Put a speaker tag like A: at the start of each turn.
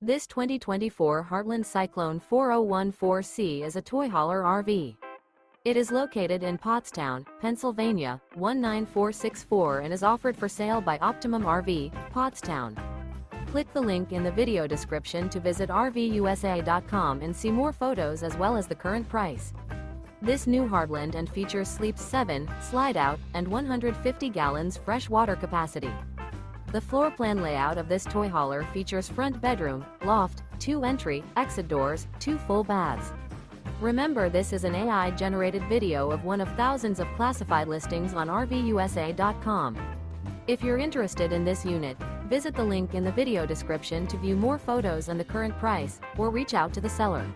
A: This 2024 Heartland Cyclone 4014C is a toy hauler RV. It is located in Pottstown, Pennsylvania, 19464 and is offered for sale by Optimum RV, Pottstown. Click the link in the video description to visit RVUSA.com and see more photos as well as the current price. This new Heartland and features sleeps 7, Slideout, and 150 gallons fresh water capacity. The floor plan layout of this toy hauler features front bedroom, loft, 2 entry, exit doors, 2 full baths. Remember, this is an AI-generated video of one of thousands of classified listings on RVUSA.com. If you're interested in this unit, visit the link in the video description to view more photos and the current price, or reach out to the seller.